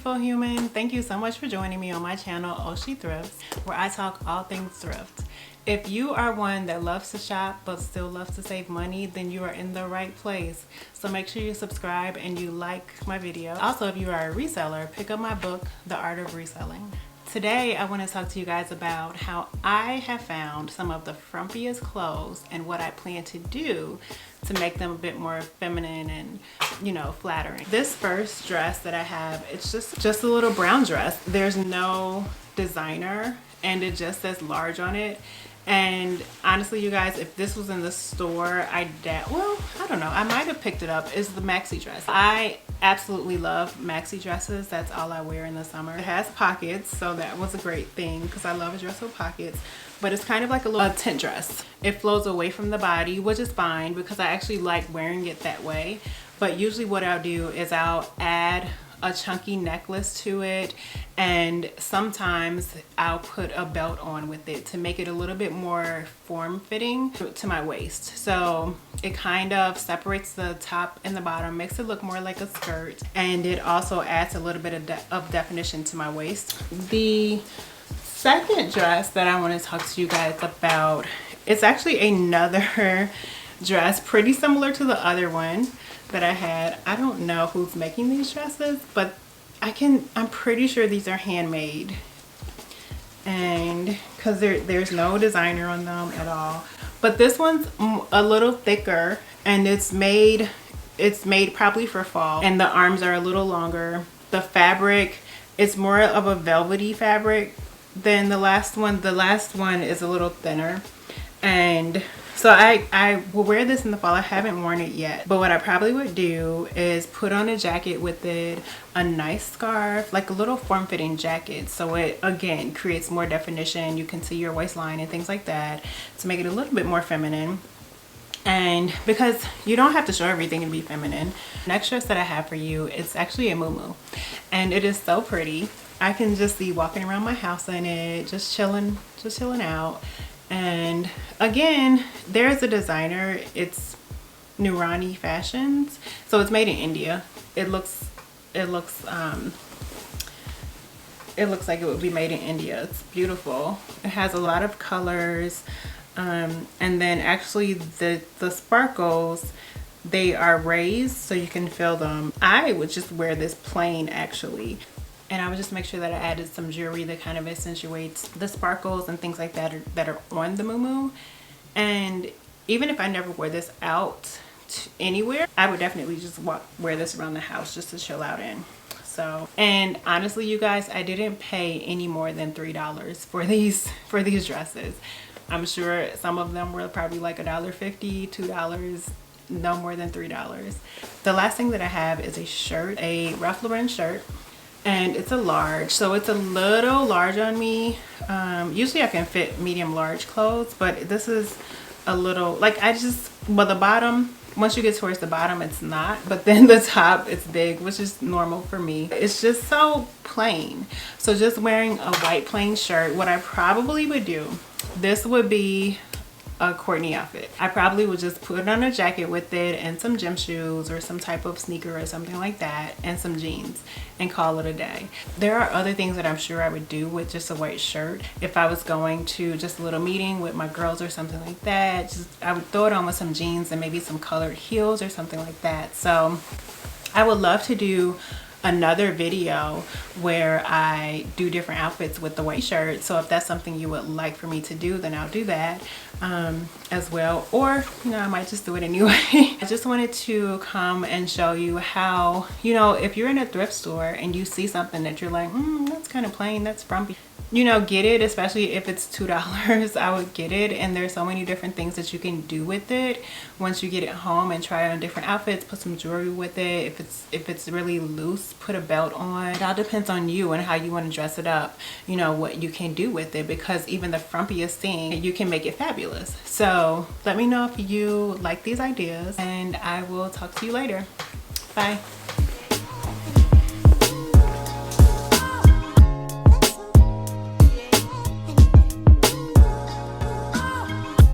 beautiful human. Thank you so much for joining me on my channel, She Thrifts, where I talk all things thrift. If you are one that loves to shop but still loves to save money, then you are in the right place. So make sure you subscribe and you like my video. Also, if you are a reseller, pick up my book, The Art of Reselling. Today, I want to talk to you guys about how I have found some of the frumpiest clothes and what I plan to do to make them a bit more feminine and, you know, flattering. This first dress that I have, it's just a little brown dress. There's no designer and it just says large on it. And honestly, you guys, if this was in the store, I don't know, I might have picked it up. It's the maxi dress. I absolutely love maxi dresses. That's all I wear in the summer. It has pockets, so that was a great thing because I love a dress with pockets. But it's kind of like a little tent dress. It flows away from the body, which is fine because I actually like wearing it that way. But usually what I'll do is I'll add a chunky necklace to it, and sometimes I'll put a belt on with it to make it a little bit more form-fitting to my waist. So it kind of separates the top and the bottom, makes it look more like a skirt, and it also adds a little bit of definition to my waist. The second dress that I want to talk to you guys about, it's actually another dress pretty similar to the other one that I had. I don't know who's making these dresses, but I'm pretty sure these are handmade, and because there's no designer on them at all. But this one's a little thicker, and it's made probably for fall, and the arms are a little longer. The fabric is more of a velvety fabric than the last one. The last one is a little thinner, and so I will wear this in the fall. I haven't worn it yet, but what I probably would do is put on a jacket with it, a nice scarf, like a little form-fitting jacket, so it again creates more definition. You can see your waistline and things like that to make it a little bit more feminine. And because you don't have to show everything to be feminine. Next dress that I have for you, it's actually a muumuu, and it is so pretty. I can just be walking around my house in it, just chilling out. And again, there's a designer. It's Nurani Fashions, so it's made in India. It looks like it would be made in India. It's beautiful. It has a lot of colors, and then actually the sparkles, they are raised so you can feel them. I would just wear this plain actually. And I would just make sure that I added some jewelry that kind of accentuates the sparkles and things like that are on the muumuu. And even if I never wear this out anywhere, I would definitely just wear this around the house just to chill out in. So, and honestly, you guys, I didn't pay any more than $3 for these dresses. I'm sure some of them were probably like $1.50, $2, no more than $3. The last thing that I have is a shirt, a Ralph Lauren shirt. And it's a large, so it's a little large on me. Usually I can fit medium large clothes, but this is a little, like, well, the bottom, once you get towards the bottom, it's not, but then the top, it's big, which is normal for me. It's just so plain. So just wearing a white plain shirt, what I probably would do, this would be a Courtney outfit. I probably would just put on a jacket with it and some gym shoes or some type of sneaker or something like that, and some jeans, and call it a day. There are other things that I'm sure I would do with just a white shirt. If I was going to just a little meeting with my girls or something like that, I would throw it on with some jeans and maybe some colored heels or something like that. So I would love to do another video where I do different outfits with the white shirt. So if that's something you would like for me to do, then I'll do that as well. Or, you know, I might just do it anyway. I just wanted to come and show you how, you know, if you're in a thrift store and you see something that you're like, that's kind of plain, that's frumpy, you know, get it. Especially if it's $2, I would get it. And there's so many different things that you can do with it once you get it home, and try on different outfits, put some jewelry with it. If it's really loose, put a belt on. It all depends on you and how you want to dress it up, you know, what you can do with it, because even the frumpiest thing, you can make it fabulous. So let me know if you like these ideas, and I will talk to you later. Bye.